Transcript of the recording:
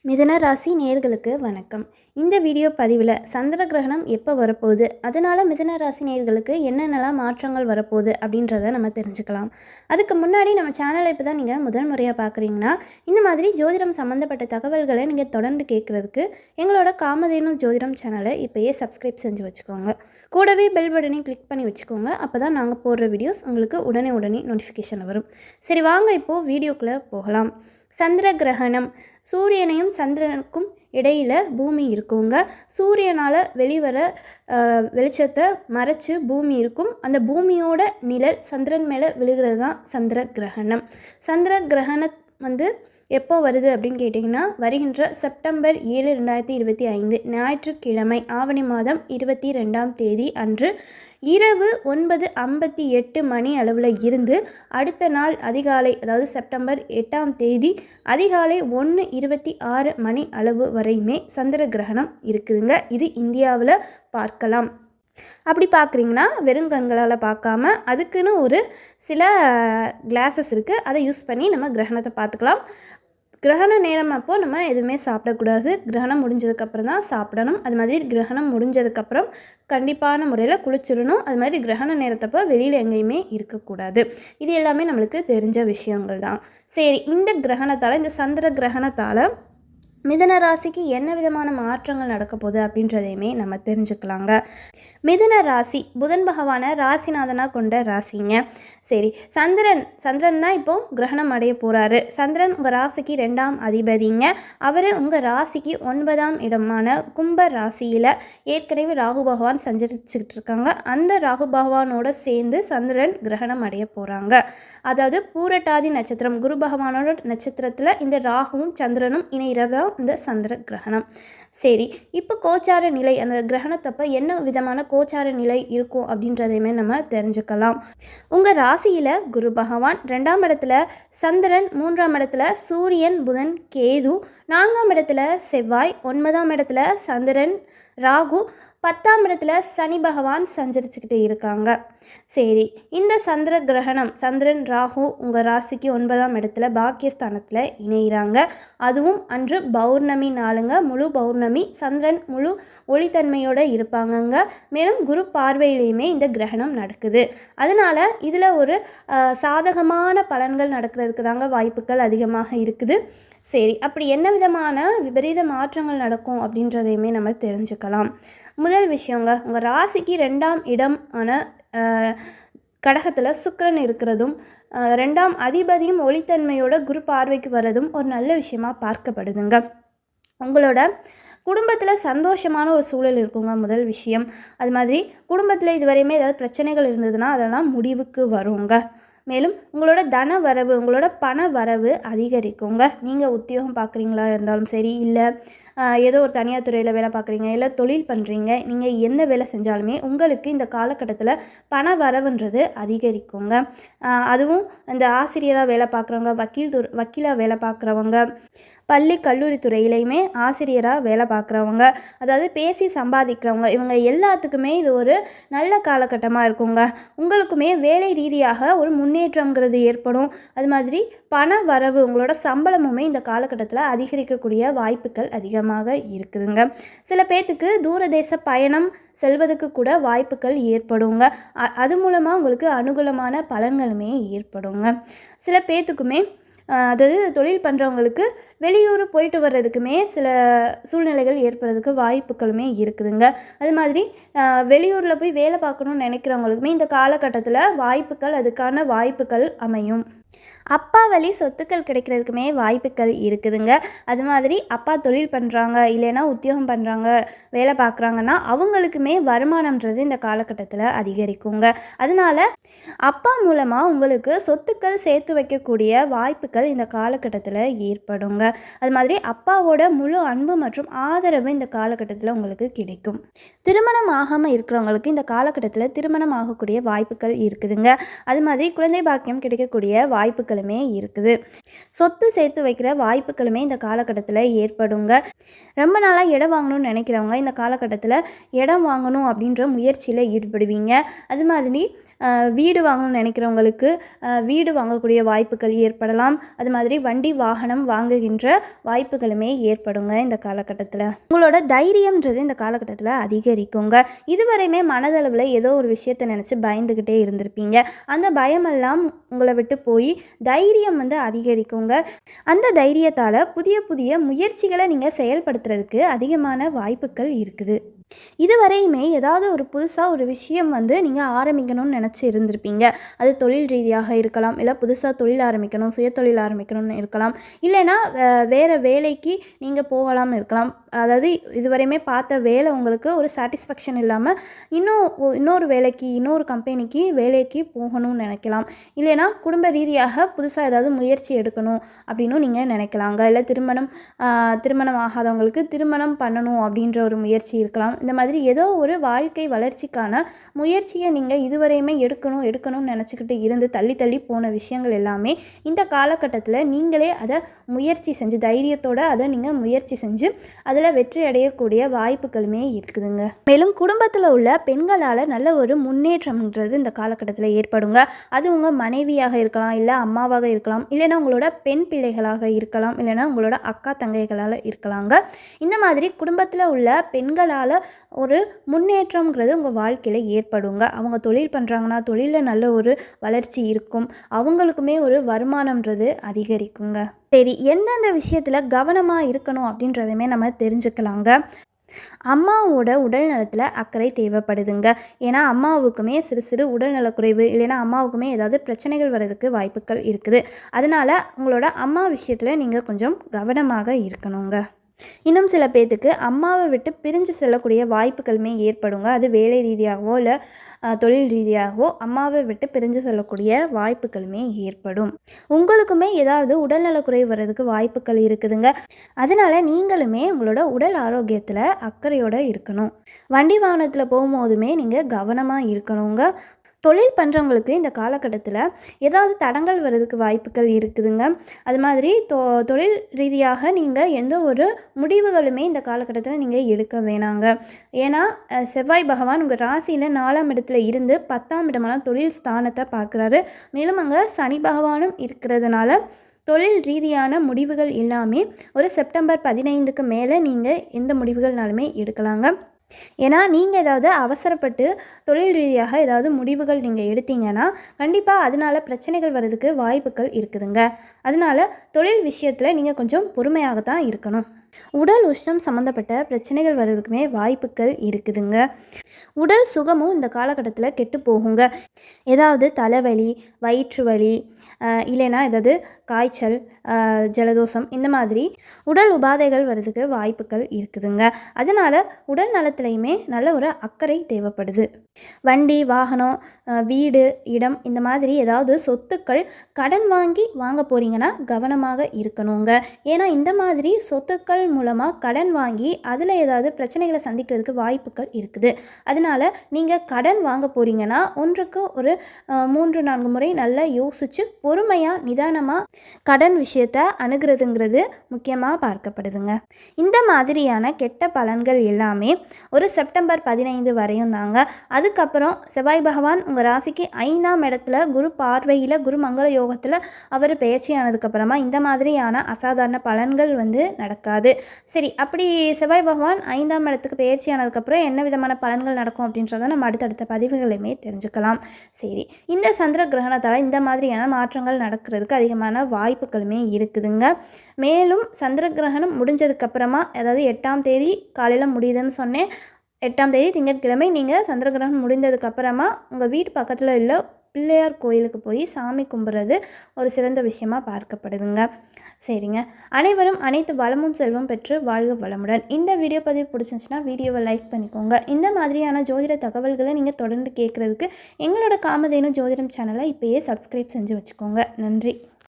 மிதுன ராசி நேயர்களுக்கு வணக்கம். இந்த வீடியோ பதிவில் சந்திர கிரகணம் எப்போ வரப்போகுது, அதனால் மிதுன ராசி நேயர்களுக்கு என்னென்னலாம் மாற்றங்கள் வரப்போகுது அப்படின்றத நம்ம தெரிஞ்சுக்கலாம். அதுக்கு முன்னாடி நம்ம சேனலை இப்போ தான் நீங்கள் முதல் முறையாக பார்க்குறீங்கன்னா, இந்த மாதிரி ஜோதிடம் சம்மந்தப்பட்ட தகவல்களை நீங்கள் தொடர்ந்து கேட்குறதுக்கு எங்களோட காமதேனு ஜோதிடம் சேனலை இப்போயே சப்ஸ்கிரைப் செஞ்சு வச்சுக்கோங்க. கூடவே பெல் பட்டனையும் கிளிக் பண்ணி வச்சுக்கோங்க. அப்போ தான் நாங்கள் போடுற வீடியோஸ் உங்களுக்கு உடனே நோட்டிஃபிகேஷன் வரும். சரி, வாங்க இப்போது வீடியோக்குள்ளே போகலாம். சந்திர கிரகணம். சூரியனையும் சந்திரனுக்கும் இடையில் பூமி இருக்குங்க. சூரியனால் வெளிவர வெளிச்சத்தை மறைச்சு பூமி இருக்கும். அந்த பூமியோட நிழல் சந்திரன் மேலே விழுகிறது தான் சந்திர கிரகணம். சந்திர கிரகணம் எப்போ வருது அப்படின்னு கேட்டிங்கன்னா, வருகின்ற செப்டம்பர் 7, 2025 ஞாயிற்றுக்கிழமை ஆவணி மாதம் 22ஆம் தேதி அன்று இரவு 9:58 மணி அளவில் இருந்து அடுத்த நாள் அதிகாலை, அதாவது செப்டம்பர் 8ஆம் தேதி அதிகாலை 1:26 மணி அளவு வரையுமே சந்திர கிரகணம் இருக்குதுங்க. இது இந்தியாவில் பார்க்கலாம். அப்படி பார்க்குறீங்கன்னா வெறுங்கண்களால் பார்க்காம அதுக்குன்னு ஒரு சில கிளாஸஸ் இருக்குது. அதை யூஸ் பண்ணி நம்ம கிரகணத்தை பார்த்துக்கலாம். கிரகண நேரம் அப்போது நம்ம எதுவுமே சாப்பிடக்கூடாது. கிரகணம் முடிஞ்சதுக்கப்புறம் தான் சாப்பிடணும். அது மாதிரி கிரகணம் முடிஞ்சதுக்கப்புறம் கண்டிப்பான முறையில் குளிச்சிடணும். அது மாதிரி கிரகண நேரத்தப்போ வெளியில் எங்கேயுமே இருக்கக்கூடாது. இது எல்லாமே நம்மளுக்கு தெரிஞ்ச விஷயங்கள் தான். சரி, இந்த கிரகணத்தால், இந்த சந்திர கிரகணத்தால் மிதுன ராசிக்கு என்ன விதமான மாற்றங்கள் நடக்க போகுது அப்படின்றதையுமே நம்ம தெரிஞ்சுக்கலாங்க. மிதுன ராசி புதன் பகவானை ராசிநாதனாக கொண்ட ராசிங்க. சரி, சந்திரன் தான் இப்போது கிரகணம் அடைய போகிறாரு. சந்திரன் உங்கள் ராசிக்கு 2ஆம் அதிபதிங்க. அவர் உங்கள் ராசிக்கு 9ஆம் இடமான கும்ப ராசியில் ஏற்கனவே ராகு பகவான் சஞ்சரிச்சுக்கிட்டு இருக்காங்க. அந்த ராகு பகவானோட சேர்ந்து சந்திரன் கிரகணம் அடைய போகிறாங்க. அதாவது பூரட்டாதி நட்சத்திரம், குரு பகவானோட நட்சத்திரத்தில் இந்த ராகுவும் சந்திரனும் இணைகிறதா இந்த சந்திர கிரகணம். சரி, இப்போ கோச்சார நிலை, அந்த கிரகணத்தப்ப என்ன விதமான கோச்சார நிலை இருக்கும் அப்படின்றதையுமே நம்ம தெரிஞ்சுக்கலாம். உங்கள் ராசியில் குரு பகவான், 2ஆம் இடத்துல சந்திரன், 3ஆம் இடத்துல சூரியன், புதன், கேது, 4ஆம் இடத்துல செவ்வாய், 9ஆம் இடத்துல சந்திரன், ராகு, 10ஆம் இடத்துல சனி பகவான் சஞ்சரிச்சுக்கிட்டு இருக்காங்க. சரி, இந்த சந்திர கிரகணம் சந்திரன் ராகு உங்கள் ராசிக்கு 9ஆம் இடத்துல பாக்கியஸ்தானத்தில் இணைகிறாங்க. அதுவும் அன்று பௌர்ணமி நாளுங்க, முழு பௌர்ணமி. சந்திரன் முழு ஒளித்தன்மையோடு இருப்பாங்கங்க. மேலும் குரு பார்வையிலையுமே இந்த கிரகணம் நடக்குது. அதனால் இதில் ஒரு சாதகமான பலன்கள் நடக்கிறதுக்கு தாங்க வாய்ப்புகள் அதிகமாக இருக்குது. சரி, அப்படி என்ன விதமான விபரீத மாற்றங்கள் நடக்கும் அப்படின்றதையுமே நம்ம தெரிஞ்சுக்கலாம். முதல் விஷயங்க, உங்கள் ராசிக்கு 2ஆம் இடம் ஆன கடகத்தில் சுக்கிரன் இருக்கிறதும் 2ஆம் அதிபதியும் ஒளித்தன்மையோட குரு பார்வைக்கு வர்றதும் ஒரு நல்ல விஷயமா பார்க்கப்படுதுங்க. உங்களோட குடும்பத்தில் சந்தோஷமான ஒரு சூழல் இருக்குங்க, முதல் விஷயம். அது மாதிரி குடும்பத்தில் இதுவரையுமே ஏதாவது பிரச்சனைகள் இருந்ததுன்னா அதெல்லாம் முடிவுக்கு வருங்க. மேலும் உங்களோட தன வரவு, உங்களோட பண வரவு அதிகரிக்குங்க. நீங்கள் உத்தியோகம் பார்க்குறீங்களா இருந்தாலும் சரி, இல்லை ஏதோ ஒரு தனியார் துறையில் வேலை பார்க்குறீங்க, இல்லை தொழில் பண்ணுறீங்க, நீங்கள் எந்த வேலை செஞ்சாலுமே உங்களுக்கு இந்த காலகட்டத்தில் பண வரவுன்றது அதிகரிக்குங்க. அதுவும் இந்த ஆசிரியராக வேலை பார்க்குறவங்க, வக்கீலாக வேலை பார்க்குறவங்க, பள்ளி கல்லூரி துறையிலையுமே ஆசிரியராக வேலை பார்க்குறவங்க, அதாவது பேசி சம்பாதிக்கிறவங்க, இவங்க எல்லாத்துக்குமே இது ஒரு நல்ல காலகட்டமாக இருக்குங்க. உங்களுக்குமே வேலை ரீதியாக ஒரு முன்னேற்றங்கிறது ஏற்படும். அது மாதிரி பண வரவு, உங்களோட சம்பளமுமே இந்த காலகட்டத்தில் அதிகரிக்கக்கூடிய வாய்ப்புகள் அதிகமாக இருக்குதுங்க. சில பேர்த்துக்கு தூரதேச பயணம் செல்வதற்கு கூட வாய்ப்புகள் ஏற்படுங்க. அது மூலமாக உங்களுக்கு அனுகூலமான பலன்களுமே ஏற்படுங்க. சில பேர்த்துக்குமே அதாவது தொழில் பண்ணுறவங்களுக்கு வெளியூர் போயிட்டு வர்றதுக்குமே சில சூழ்நிலைகள் ஏற்படுறதுக்கு வாய்ப்புகளுமே இருக்குதுங்க. அது மாதிரி வெளியூரில் போய் வேலை பார்க்கணுன்னு நினைக்கிறவங்களுக்குமே இந்த காலகட்டத்தில் அதுக்கான வாய்ப்புகள் அமையும். அப்பா வழி சொத்துக்கள் கிடைக்கிறதுக்குமே வாய்ப்புகள் இருக்குதுங்க. அது மாதிரி அப்பா தொழில் பண்ணுறாங்க, இல்லைன்னா உத்தியோகம் பண்ணுறாங்க, வேலை பார்க்குறாங்கன்னா அவங்களுக்குமே வருமானம்ன்றது இந்த காலகட்டத்தில் அதிகரிக்குங்க. அதனால் அப்பா மூலமாக உங்களுக்கு சொத்துக்கள் சேர்த்து வைக்கக்கூடிய வாய்ப்புகள் இந்த காலகட்டத்தில் ஏற்படுங்க. அது மாதிரி அப்பாவோட முழு அன்பு மற்றும் ஆதரவு இந்த காலகட்டத்தில் உங்களுக்கு கிடைக்கும். திருமணம் ஆகாமல் இருக்கிறவங்களுக்கு இந்த காலகட்டத்தில் திருமணம் ஆகக்கூடிய வாய்ப்புகள் இருக்குதுங்க. அது மாதிரி குழந்தை பாக்கியம் கிடைக்கக்கூடிய வாய்ப்புகளுமே இருக்குது. சொத்து சேர்த்து வைக்கிற வாய்ப்புகளுமே இந்த காலகட்டத்தில் ஏற்படுங்க. ரொம்ப நாளாக இடம் வாங்கணும்னு நினைக்கிறவங்க இந்த காலகட்டத்தில் இடம் வாங்கணும் அப்படின்ற முயற்சியில் ஈடுபடுவீங்க. அது மாதிரி வீடு வாங்கணும்னு நினைக்கிறவங்களுக்கு வீடு வாங்கக்கூடிய வாய்ப்புகள் ஏற்படலாம். அது மாதிரி வண்டி வாகனம் வாங்குகின்ற வாய்ப்புகளுமே ஏற்படுங்க. இந்த காலகட்டத்தில் உங்களோட தைரியம்ன்றது இந்த காலகட்டத்தில் அதிகரிக்குங்க. இதுவரையுமே மனதளவில் ஏதோ ஒரு விஷயத்தை நினச்சி பயந்துக்கிட்டே இருந்திருப்பீங்க. அந்த பயமெல்லாம் உங்களை விட்டு போய் தைரியம் அதிகரிக்குங்க. அந்த தைரியத்தால் புதிய புதிய முயற்சிகளை நீங்கள் செயல்படுத்துறதுக்கு அதிகமான வாய்ப்புகள் இருக்குது. இதுவரையுமே ஏதாவது ஒரு புதுசாக ஒரு விஷயம் நீங்கள் ஆரம்பிக்கணும்னு நினச்சி இருந்திருப்பீங்க. அது தொழில் ரீதியாக இருக்கலாம், இல்லை புதுசாக தொழில் ஆரம்பிக்கணும், சுயதொழில் ஆரம்பிக்கணும்னு இருக்கலாம், இல்லைன்னா வேறு வேலைக்கு நீங்கள் போகலாம்னு இருக்கலாம். அதாவது இதுவரையுமே பார்த்த வேலை உங்களுக்கு ஒரு சாட்டிஸ்ஃபேக்ஷன் இல்லாமல் இன்னொரு வேலைக்கு, இன்னொரு கம்பெனிக்கு வேலைக்கு போகணும்னு நினைக்கலாம். இல்லைன்னா குடும்ப ரீதியாக புதுசாக ஏதாவது முயற்சி எடுக்கணும் அப்படின்னு நீங்கள் நினைக்கலாங்க. இல்லை திருமணம் ஆகாதவங்களுக்கு திருமணம் பண்ணணும் அப்படின்ற ஒரு முயற்சி இருக்கலாம். இந்த மாதிரி ஏதோ ஒரு வாழ்க்கை வளர்ச்சிக்கான முயற்சியை நீங்கள் இதுவரையுமே எடுக்கணும்னு நினச்சிக்கிட்டு இருந்து தள்ளி போன விஷயங்கள் எல்லாமே இந்த காலகட்டத்தில் நீங்களே அதை முயற்சி செஞ்சு தைரியத்தோடு அதை நீங்கள் முயற்சி செஞ்சு அதில் வெற்றி அடையக்கூடிய வாய்ப்புகளுமே இருக்குதுங்க. மேலும் குடும்பத்தில் உள்ள பெண்களால் நல்ல ஒரு முன்னேற்றம்ன்றது இந்த காலகட்டத்தில் ஏற்படுங்க. அது உங்கள் மனைவியாக இருக்கலாம், இல்லை அம்மாவாக இருக்கலாம், இல்லைன்னா உங்களோட பெண் பிள்ளைகளாக இருக்கலாம், இல்லைன்னா உங்களோட அக்கா தங்கைகளால் இருக்கலாங்க. இந்த மாதிரி குடும்பத்தில் உள்ள பெண்களால் ஒரு முன்னேற்றம்ங்கிறது உங்கள் வாழ்க்கையில் ஏற்படுங்க. அவங்க தொழில் பண்ணுறாங்கன்னா தொழிலில் நல்ல ஒரு வளர்ச்சி இருக்கும், அவங்களுக்குமே ஒரு வருமானம்ன்றது அதிகரிக்குங்க. சரி, எந்தெந்த விஷயத்தில் கவனமாக இருக்கணும் அப்படின்றதையுமே நம்ம தெரிஞ்சுக்கலாங்க. அம்மாவோட உடல் நலத்தில் அக்கறை தேவைப்படுதுங்க. ஏன்னா அம்மாவுக்குமே சிறு உடல்நலக்குறைவு, இல்லைன்னா அம்மாவுக்குமே ஏதாவது பிரச்சனைகள் வர்றதுக்கு வாய்ப்புகள் இருக்குது. அதனால் உங்களோட அம்மா விஷயத்தில் நீங்கள் கொஞ்சம் கவனமாக இருக்கணுங்க. இன்னும் சில பேர்த்துக்கு அம்மாவை விட்டு பிரிஞ்சு செல்லக்கூடிய வாய்ப்புகளுமே ஏற்படுங்க. அது வேலை ரீதியாகவோ இல்லை தொழில் ரீதியாகவோ அம்மாவை விட்டு பிரிஞ்சு செல்லக்கூடிய வாய்ப்புகளுமே ஏற்படும். உங்களுக்குமே ஏதாவது உடல்நலக்குறைவு வர்றதுக்கு வாய்ப்புகள் இருக்குதுங்க. அதனால் நீங்களுமே உங்களோட உடல் ஆரோக்கியத்தில் அக்கறையோடு இருக்கணும். வண்டி வாகனத்தில் போகும்போதுமே நீங்கள் கவனமாக இருக்கணுங்க. தொழில் பண்ணுறவங்களுக்கு இந்த காலகட்டத்தில் ஏதாவது தடங்கள் வர்றதுக்கு வாய்ப்புகள் இருக்குதுங்க. அது மாதிரி தொழில் ரீதியாக நீங்கள் எந்த ஒரு முடிவுகளுமே இந்த காலகட்டத்தில் நீங்கள் எடுக்க வேணாங்க. ஏன்னா செவ்வாய் பகவான் உங்கள் ராசியில் 4ஆம் இடத்துல இருந்து 10ஆம் இடமான தொழில் ஸ்தானத்தை பார்க்குறாரு. மேலும் அங்கே சனி பகவானும் இருக்கிறதுனால தொழில் ரீதியான முடிவுகள் எல்லாமே ஒரு செப்டம்பர் 15க்கு மேலே நீங்கள் எந்த முடிவுகள்னாலுமே எடுக்கலாங்க. ஏன்னா நீங்கள் ஏதாவது அவசரப்பட்டு தொழில் ரீதியாக ஏதாவது முடிவுகள் நீங்கள் எடுத்தீங்கன்னா கண்டிப்பாக அதனால் பிரச்சனைகள் வர்றதுக்கு வாய்ப்புகள் இருக்குதுங்க. அதனால் தொழில் விஷயத்தில் நீங்கள் கொஞ்சம் பொறுமையாகத்தான் இருக்கணும். உடல் உஷ்ணம் சம்மந்தப்பட்ட பிரச்சனைகள் வர்றதுக்குமே வாய்ப்புகள் இருக்குதுங்க. உடல் சுகமும் இந்த காலகட்டத்தில் கெட்டு போகுங்க. ஏதாவது தலைவலி, வயிற்று வலி, இல்லைன்னா ஏதாவது காய்ச்சல், ஜலதோஷம், இந்த மாதிரி உடல் உபாதைகள் வர்றதுக்கு வாய்ப்புகள் இருக்குதுங்க. அதனால் உடல் நலத்திலையுமே நல்ல ஒரு அக்கறை தேவைப்படுது. வண்டி வாகனம், வீடு, இடம், இந்த மாதிரி ஏதாவது சொத்துக்கள் கடன் வாங்க போகிறீங்கன்னா கவனமாக இருக்கணுங்க. ஏன்னா இந்த மாதிரி சொத்துக்கள் மூலமாக கடன் வாங்கி அதில் ஏதாவது பிரச்சனைகளை சந்திக்கிறதுக்கு வாய்ப்புகள் இருக்குது. அதனால் நீங்கள் கடன் வாங்க போகிறீங்கன்னா ஒன்றுக்கு ஒரு 3-4 முறை நல்லா யோசித்து பொறுமையாக நிதானமாக கடன் விஷயத்தை அணுகிறதுங்கிறது முக்கியமாக பார்க்கப்படுதுங்க. இந்த மாதிரியான கெட்ட பலன்கள் எல்லாமே ஒரு செப்டம்பர் 15 வரையும் தாங்க. அதுக்கப்புறம் செவ்வாய் பகவான் உங்கள் ராசிக்கு 5ஆம் இடத்துல குரு பார்வையில் குரு மங்கள யோகத்தில் அவர் பயிற்சி ஆனதுக்கப்புறமா இந்த மாதிரியான அசாதாரண பலன்கள் நடக்காது. சரி, அப்படி செவ்வாய் பகவான் 5ஆம் இடத்துக்கு பயிற்சி ஆனதுக்கப்புறம் என்ன விதமான பலன்கள் நடக்கும் அப்படின்றத நம்ம அடுத்தடுத்த பதிவுகளையுமே தெரிஞ்சுக்கலாம். சரி, இந்த சந்திர கிரகணத்தால் இந்த மாதிரியான மாற்றங்கள் நடக்கிறதுக்கு அதிகமான வாய்ப்புகளுமே இருக்குதுங்க. மேலும் சந்திர கிரகணம் முடிஞ்சதுக்கப்புறமா, அதாவது 8ஆம் தேதி காலையில் முடியுதுன்னு சொன்னேன், 8ஆம் தேதி திங்கட்கிழமை நீங்கள் சந்திர கிரகணம் முடிந்ததுக்கப்புறமா உங்கள் வீட்டு பக்கத்தில் உள்ள பிள்ளையார் கோயிலுக்கு போய் சாமி கும்பிட்றது ஒரு சிறந்த விஷயமாக பார்க்கப்படுதுங்க. சரிங்க, அனைவரும் அனைத்து வளமும் செல்வம் பெற்று வாழ்க வளமுடன். இந்த வீடியோ பதிவு பிடிச்சிருந்துச்சுன்னா வீடியோவை லைக் பண்ணிக்கோங்க. இந்த மாதிரியான ஜோதிட தகவல்களை நீங்கள் தொடர்ந்து கேட்குறதுக்கு எங்களோட காமதேனு ஜோதிடம் சேனலை இப்போயே சப்ஸ்கிரைப் செஞ்சு வச்சுக்கோங்க. நன்றி.